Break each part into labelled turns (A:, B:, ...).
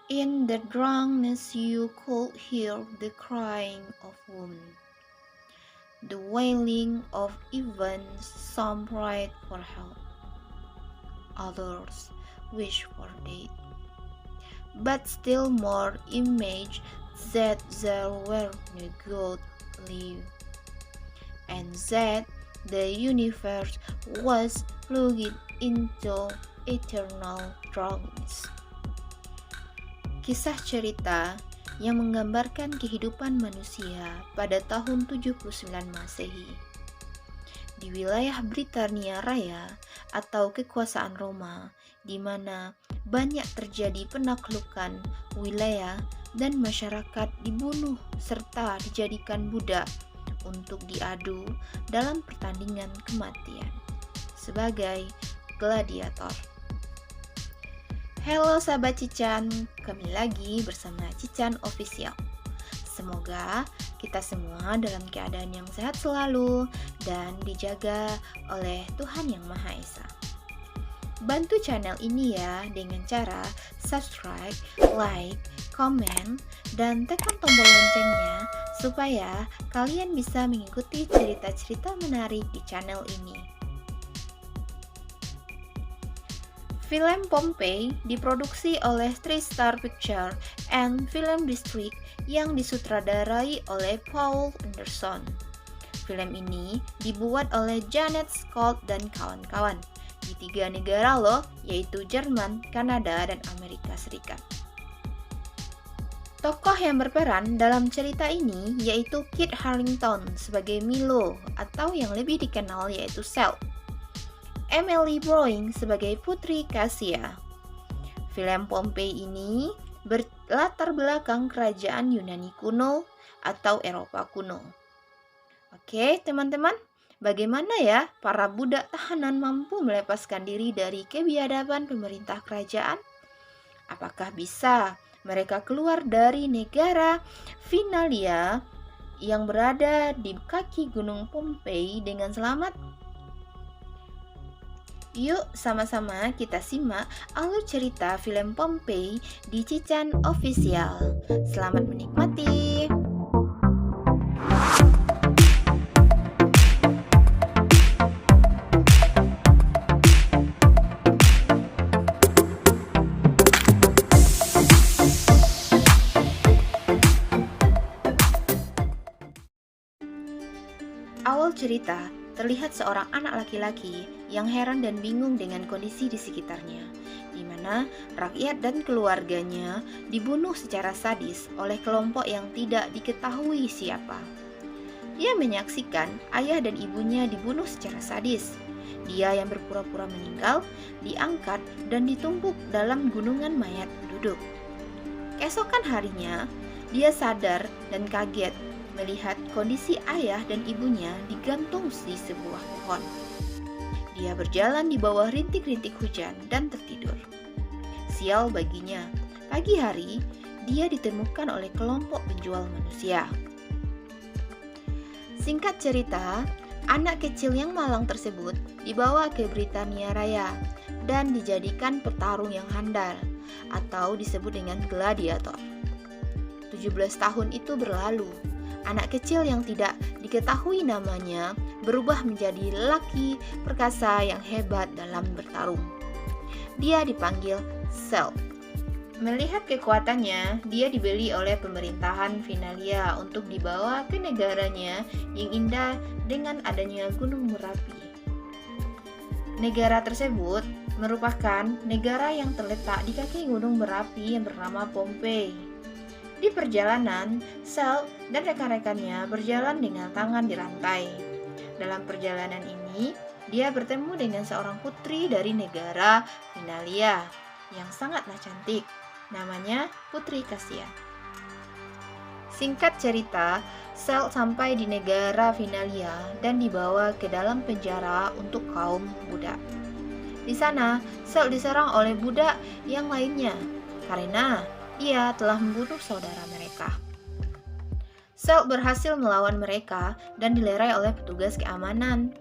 A: In the darkness you could hear the crying of women, the wailing of even some cried for help, others wished for death, but still more imaged that there were no God live, and that the universe was plunged into eternal darkness. Kisah cerita yang menggambarkan kehidupan manusia pada tahun 79 Masehi. Di wilayah Britania Raya atau kekuasaan Roma, di mana banyak terjadi penaklukan wilayah dan masyarakat dibunuh serta dijadikan budak untuk diadu dalam pertandingan kematian sebagai gladiator. Halo sahabat Cican, kembali lagi bersama Cican Official. Semoga kita semua dalam keadaan yang sehat selalu dan dijaga oleh Tuhan Yang Maha Esa. Bantu channel ini ya dengan cara subscribe, like, komen, dan tekan tombol loncengnya supaya kalian bisa mengikuti cerita-cerita menarik di channel ini. Film Pompeii diproduksi oleh TriStar Pictures and Film District yang disutradarai oleh Paul Anderson. Film ini dibuat oleh Janet Scott dan kawan-kawan di 3 negara loh, yaitu Jerman, Kanada, dan Amerika Serikat. Tokoh yang berperan dalam cerita ini yaitu Kit Harington sebagai Milo atau yang lebih dikenal yaitu Sel, Emily Browning sebagai Putri Cassia. Film Pompeii ini berlatar belakang kerajaan Yunani kuno atau Eropa kuno. Oke teman-teman, bagaimana ya para budak tahanan mampu melepaskan diri dari kebiadaban pemerintah kerajaan? Apakah bisa mereka keluar dari negara Finalia yang berada di kaki gunung Pompeii dengan selamat? Yuk sama-sama kita simak alur cerita film Pompeii di Cican Official. Selamat menikmati. Awal cerita terlihat seorang anak laki-laki yang heran dan bingung dengan kondisi di sekitarnya, di mana rakyat dan keluarganya dibunuh secara sadis oleh kelompok yang tidak diketahui siapa. Dia menyaksikan ayah dan ibunya dibunuh secara sadis. Dia yang berpura-pura meninggal diangkat dan ditumpuk dalam gunungan mayat penduduk. Keesokan harinya, dia sadar dan kaget melihat kondisi ayah dan ibunya digantung di sebuah pohon. Dia berjalan di bawah rintik-rintik hujan dan tertidur. Sial baginya, pagi hari dia ditemukan oleh kelompok penjual manusia. Singkat cerita, anak kecil yang malang tersebut dibawa ke Britania Raya dan dijadikan petarung yang handal atau disebut dengan gladiator. 17 tahun itu berlalu. Anak kecil yang tidak diketahui namanya berubah menjadi lelaki perkasa yang hebat dalam bertarung. Dia dipanggil Sel. Melihat kekuatannya, dia dibeli oleh pemerintahan Finalia untuk dibawa ke negaranya yang indah dengan adanya Gunung Merapi. Negara tersebut merupakan negara yang terletak di kaki Gunung Merapi yang bernama Pompeii. Di perjalanan, Sel dan rekan-rekannya berjalan dengan tangan dirantai. Dalam perjalanan ini, dia bertemu dengan seorang putri dari negara Finalia yang sangatlah cantik. Namanya Putri Cassia. Singkat cerita, Sel sampai di negara Finalia dan dibawa ke dalam penjara untuk kaum budak. Di sana, Sel diserang oleh budak yang lainnya karena ia telah membunuh saudara mereka. Sel berhasil melawan mereka dan dilerai oleh petugas keamanan.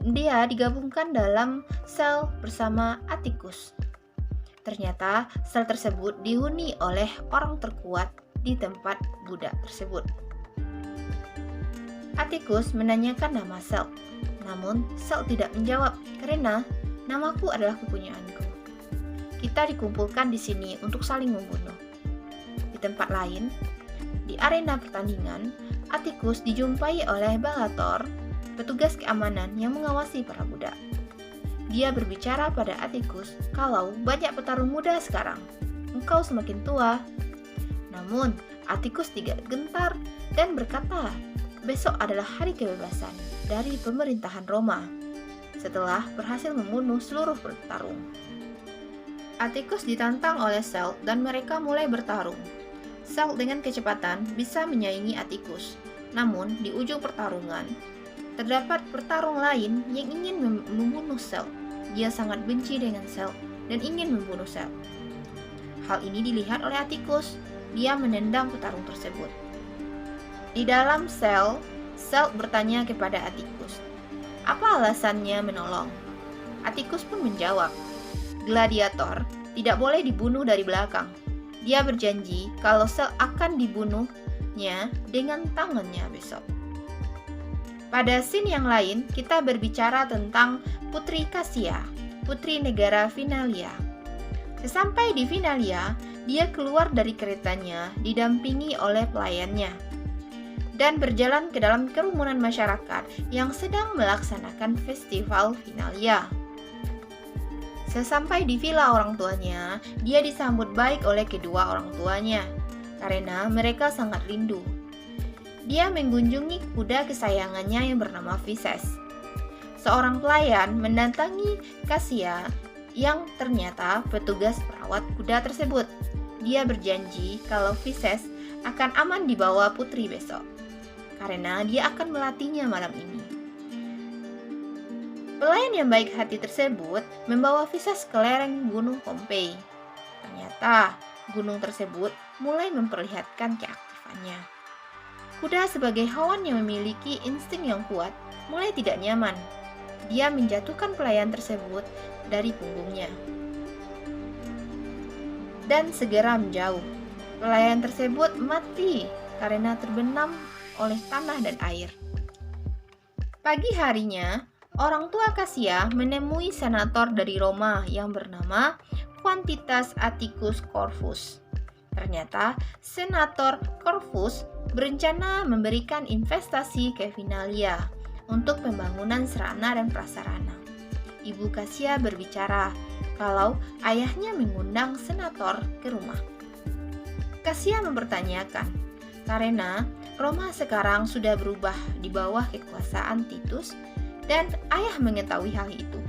A: Dia digabungkan dalam sel bersama Atticus. Ternyata sel tersebut dihuni oleh orang terkuat di tempat budak tersebut. Atticus menanyakan nama sel, namun sel tidak menjawab karena namaku adalah kepunyaanku. Kita dikumpulkan di sini untuk saling membunuh. Di tempat lain, di arena pertandingan, Atticus dijumpai oleh Balator, petugas keamanan yang mengawasi para budak. Dia berbicara pada Atticus kalau banyak petarung muda sekarang. Engkau semakin tua. Namun, Atticus tidak gentar dan berkata, besok adalah hari kebebasan dari pemerintahan Roma setelah berhasil membunuh seluruh petarung. Atticus ditantang oleh Sel dan mereka mulai bertarung. Sel dengan kecepatan bisa menyaingi Atticus. Namun, di ujung pertarungan, terdapat petarung lain yang ingin membunuh Sel. Dia sangat benci dengan Sel dan ingin membunuh Sel. Hal ini dilihat oleh Atticus. Dia menendang petarung tersebut. Di dalam sel bertanya kepada Atticus, apa alasannya menolong? Atticus pun menjawab, gladiator tidak boleh dibunuh dari belakang. Dia berjanji kalau Sel akan dibunuhnya dengan tangannya besok. Pada scene yang lain, kita berbicara tentang Putri Cassia, putri negara Finalia. Sesampai di Finalia, dia keluar dari keretanya didampingi oleh pelayannya dan berjalan ke dalam kerumunan masyarakat yang sedang melaksanakan festival Finalia. Sesampai di villa orang tuanya, dia disambut baik oleh kedua orang tuanya karena mereka sangat rindu. Dia mengunjungi kuda kesayangannya yang bernama Vises. Seorang pelayan mendatangi Cassia yang ternyata petugas perawat kuda tersebut. Dia berjanji kalau Vises akan aman dibawa putri besok, karena dia akan melatihnya malam ini. Pelayan yang baik hati tersebut membawa Vises ke lereng gunung Pompei. Ternyata gunung tersebut mulai memperlihatkan keaktifannya. Kuda sebagai hewan yang memiliki insting yang kuat mulai tidak nyaman. Dia menjatuhkan pelayan tersebut dari punggungnya dan segera menjauh. Pelayan tersebut mati karena terbenam oleh tanah dan air. Pagi harinya, orang tua Cassia menemui senator dari Roma yang bernama Quintus Atticus Corvus. Ternyata senator Corvus berencana memberikan investasi ke Finalia untuk pembangunan sarana dan prasarana. Ibu Cassia berbicara kalau ayahnya mengundang senator ke rumah. Cassia mempertanyakan, karena Roma sekarang sudah berubah di bawah kekuasaan Titus dan ayah mengetahui hal itu.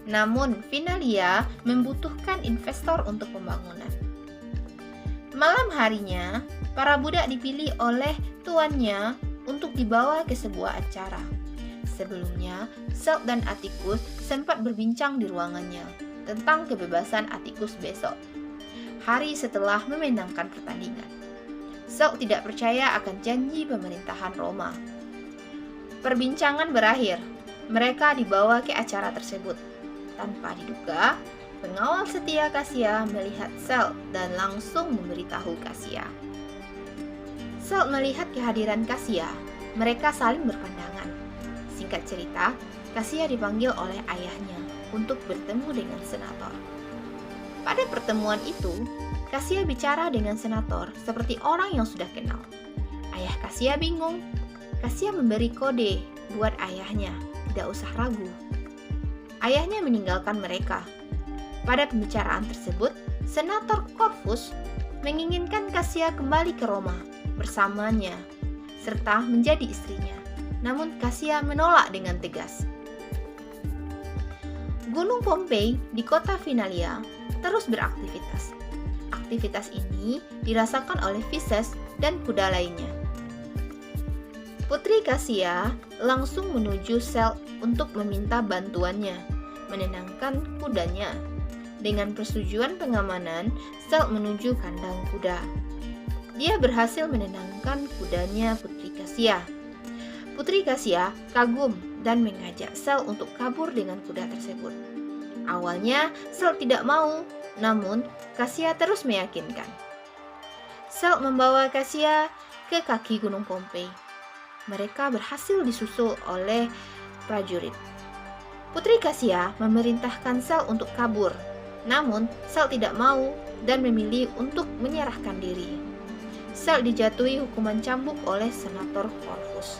A: Namun, Finalia membutuhkan investor untuk pembangunan. Malam harinya, para budak dipilih oleh tuannya untuk dibawa ke sebuah acara. Sebelumnya, Sel dan Atticus sempat berbincang di ruangannya tentang kebebasan Atticus besok, hari setelah memenangkan pertandingan. Sel tidak percaya akan janji pemerintahan Roma. Perbincangan berakhir. Mereka dibawa ke acara tersebut. Tanpa diduga, pengawal setia Cassia melihat Sel dan langsung memberitahu Cassia. Sel melihat kehadiran Cassia. Mereka saling berpandangan. Singkat cerita, Cassia dipanggil oleh ayahnya untuk bertemu dengan senator. Pada pertemuan itu, Cassia bicara dengan senator seperti orang yang sudah kenal. Ayah Cassia bingung. Cassia memberi kode buat ayahnya, tidak usah ragu. Ayahnya meninggalkan mereka. Pada pembicaraan tersebut, Senator Corvus menginginkan Cassia kembali ke Roma bersamanya, serta menjadi istrinya. Namun Cassia menolak dengan tegas. Gunung Pompei di kota Finalia terus beraktivitas. Aktivitas ini dirasakan oleh Vises dan kuda lainnya. Putri Cassia langsung menuju Sel untuk meminta bantuannya menenangkan kudanya. Dengan persetujuan pengamanan, Sel menuju kandang kuda. Dia berhasil menenangkan kudanya Putri Cassia. Putri Cassia kagum dan mengajak Sel untuk kabur dengan kuda tersebut. Awalnya Sel tidak mau Namun, Kasia terus meyakinkan. Sel membawa Kasia ke kaki Gunung Pompei. Mereka berhasil disusul oleh prajurit. Putri Kasia memerintahkan Sel untuk kabur. Namun, Sel tidak mau dan memilih untuk menyerahkan diri. Sel dijatuhi hukuman cambuk oleh Senator Corvus.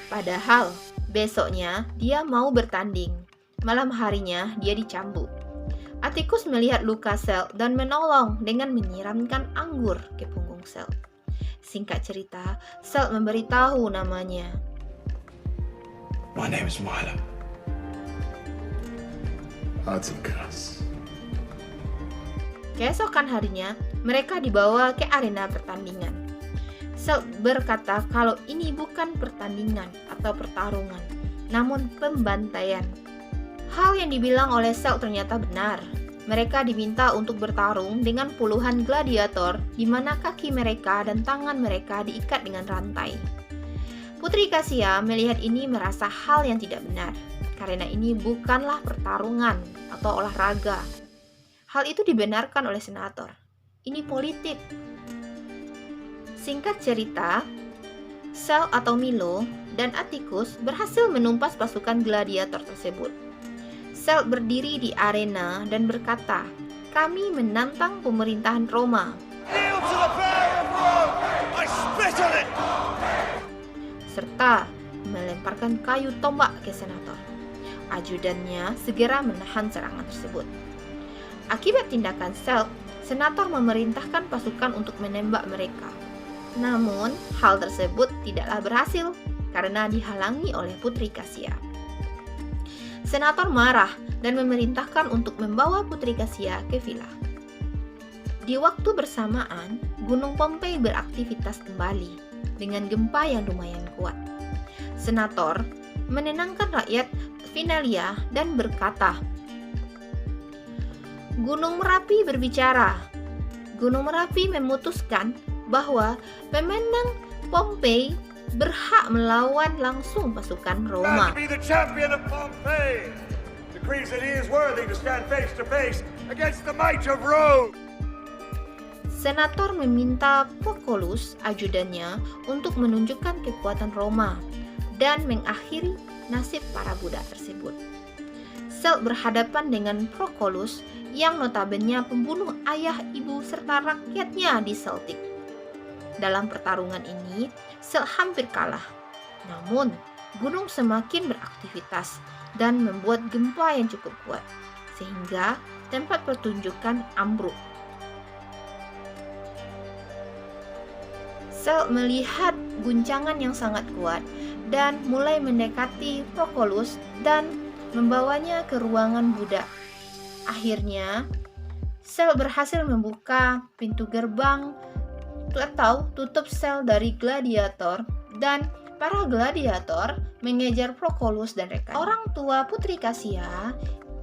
A: Padahal, besoknya dia mau bertanding. Malam harinya dia dicambuk. Atticus melihat luka Sel dan menolong dengan menyiramkan anggur ke punggung Sel. Singkat cerita, Sel memberitahu namanya.
B: My name is Milo. Atticus.
A: Keesokan harinya, mereka dibawa ke arena pertandingan. Sel berkata kalau ini bukan pertandingan atau pertarungan, namun pembantaian. Hal yang dibilang oleh Sel ternyata benar. Mereka diminta untuk bertarung dengan puluhan gladiator di mana kaki mereka dan tangan mereka diikat dengan rantai. Putri Kasia melihat ini merasa hal yang tidak benar, karena ini bukanlah pertarungan atau olahraga. Hal itu dibenarkan oleh senator. Ini politik. Singkat cerita, Sel atau Milo dan Atticus berhasil menumpas pasukan gladiator tersebut. Sel berdiri di arena dan berkata, "Kami menantang pemerintahan Roma." Serta melemparkan kayu tombak ke senator. Ajudannya segera menahan serangan tersebut. Akibat tindakan Sel, senator memerintahkan pasukan untuk menembak mereka. Namun, hal tersebut tidaklah berhasil karena dihalangi oleh Putri Kasia. Senator marah dan memerintahkan untuk membawa Putri Kasia ke villa. Di waktu bersamaan, Gunung Pompei beraktivitas kembali dengan gempa yang lumayan kuat. Senator menenangkan rakyat Finalia dan berkata, "Gunung Merapi berbicara. Gunung Merapi memutuskan bahwa pemenang Pompei berhak melawan langsung pasukan Roma." Senator meminta Proculus, ajudannya, untuk menunjukkan kekuatan Roma dan mengakhiri nasib para budak tersebut. Sel berhadapan dengan Proculus yang notabene pembunuh ayah, ibu, serta rakyatnya di Celtic. Dalam pertarungan ini, Sel hampir kalah. Namun, gunung semakin beraktivitas dan membuat gempa yang cukup kuat, sehingga tempat pertunjukan ambruk. Sel melihat guncangan yang sangat kuat dan mulai mendekati Proculus dan membawanya ke ruangan budak. Akhirnya, Sel berhasil membuka pintu gerbang atau tutup sel dari gladiator dan para gladiator mengejar Proculus dan rekan. Orang tua Putri Kasia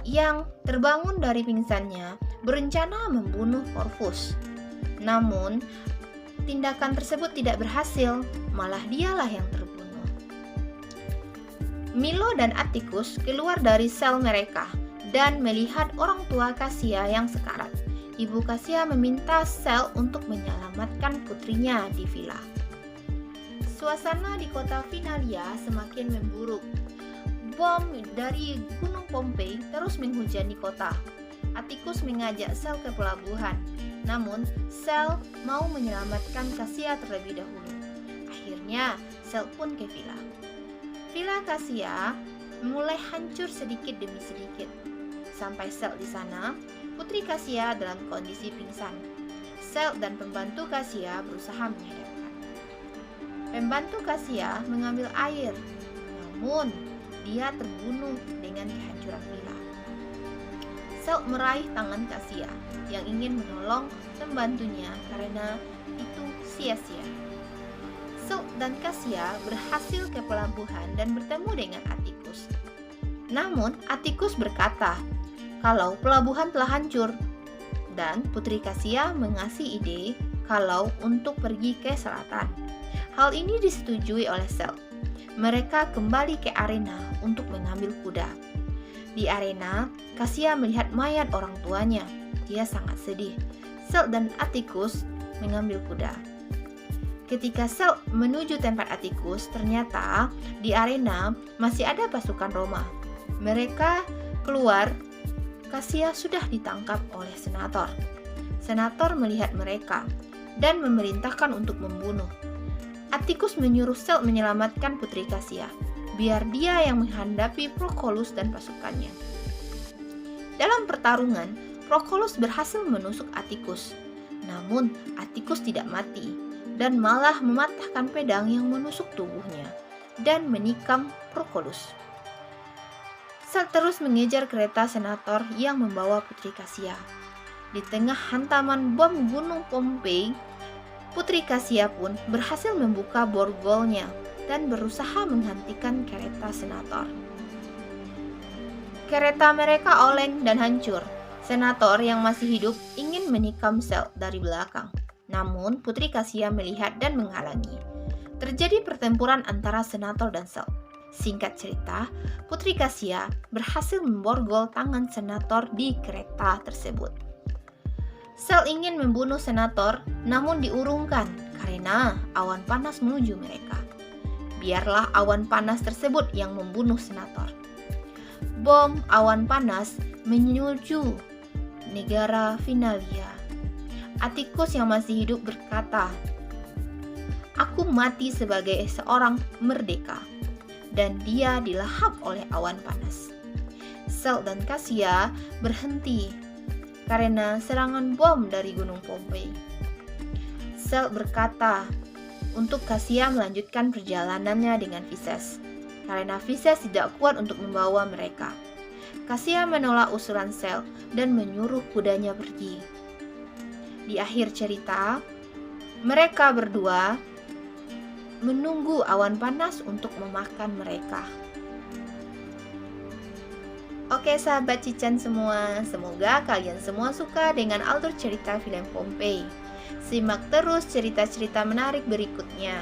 A: yang terbangun dari pingsannya berencana membunuh Corvus. Namun, tindakan tersebut tidak berhasil, malah dialah yang terbunuh. Milo dan Atticus keluar dari sel mereka dan melihat orang tua Kasia yang sekarat. Ibu Kasia meminta Sel untuk menyelamatkan putrinya di villa. Suasana di kota Finalia semakin memburuk. Bom dari Gunung Pompei terus menghujani kota. Atticus mengajak Sel ke pelabuhan, namun Sel mau menyelamatkan Kasia terlebih dahulu. Akhirnya Sel pun ke villa. Villa Kasia mulai hancur sedikit demi sedikit. Sampai Sel di sana, Putri Kasia dalam kondisi pingsan. Sel dan pembantu Kasia berusaha menyadarkan. Pembantu Kasia mengambil air, namun dia terbunuh dengan kehancuran villa. Sel meraih tangan Kasia yang ingin menolong pembantunya karena itu sia-sia. Sel dan Kasia berhasil ke pelabuhan dan bertemu dengan Atticus. Namun Atticus berkata kalau pelabuhan telah hancur dan Putri Kasia mengasih ide kalau untuk pergi ke selatan. Hal ini disetujui oleh Sel. Mereka kembali ke arena untuk mengambil kuda. Di arena, Cassia melihat mayat orang tuanya. Dia sangat sedih. Sel dan Atticus mengambil kuda. Ketika Sel menuju tempat Atticus, ternyata di arena masih ada pasukan Roma. Mereka keluar. Cassia sudah ditangkap oleh senator. Senator melihat mereka dan memerintahkan untuk membunuh. Atticus menyuruh Sel menyelamatkan putri Cassia, biar dia yang menghadapi Proculus dan pasukannya. Dalam pertarungan, Proculus berhasil menusuk Atticus. Namun, Atticus tidak mati dan malah mematahkan pedang yang menusuk tubuhnya dan menikam Proculus. Sel terus mengejar kereta senator yang membawa putri Cassia. Di tengah hantaman bom gunung Pompei, putri Cassia pun berhasil membuka borgolnya dan berusaha menghentikan kereta senator. Kereta mereka oleng dan hancur. Senator yang masih hidup ingin menikam Sel dari belakang. Namun putri Cassia melihat dan menghalangi. Terjadi pertempuran antara senator dan Sel. Singkat cerita, putri Cassia berhasil memborgol tangan senator di kereta tersebut. Sel ingin membunuh senator, namun diurungkan karena awan panas menuju mereka. Biarlah awan panas tersebut yang membunuh senator. Bom awan panas menuju negara Finalia. Atticus yang masih hidup berkata, "Aku mati sebagai seorang merdeka." Dan dia dilahap oleh awan panas. Sel dan Cassia berhenti karena serangan bom dari Gunung Pompei. Sel berkata untuk Cassia melanjutkan perjalanannya dengan Vises, karena Vises tidak kuat untuk membawa mereka. Cassia menolak usulan Sel dan menyuruh kudanya pergi. Di akhir cerita, mereka berdua menunggu awan panas untuk memakan mereka. Oke sahabat Cican semua, semoga kalian semua suka dengan alur cerita film Pompei. Simak terus cerita-cerita menarik berikutnya.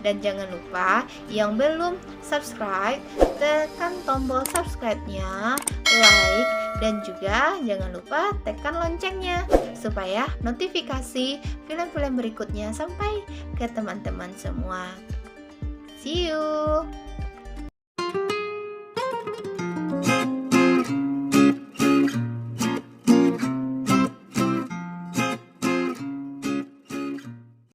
A: Dan jangan lupa yang belum subscribe, tekan tombol subscribe-nya, like, dan juga jangan lupa tekan loncengnya supaya notifikasi film-film berikutnya sampai ke teman-teman semua. See you!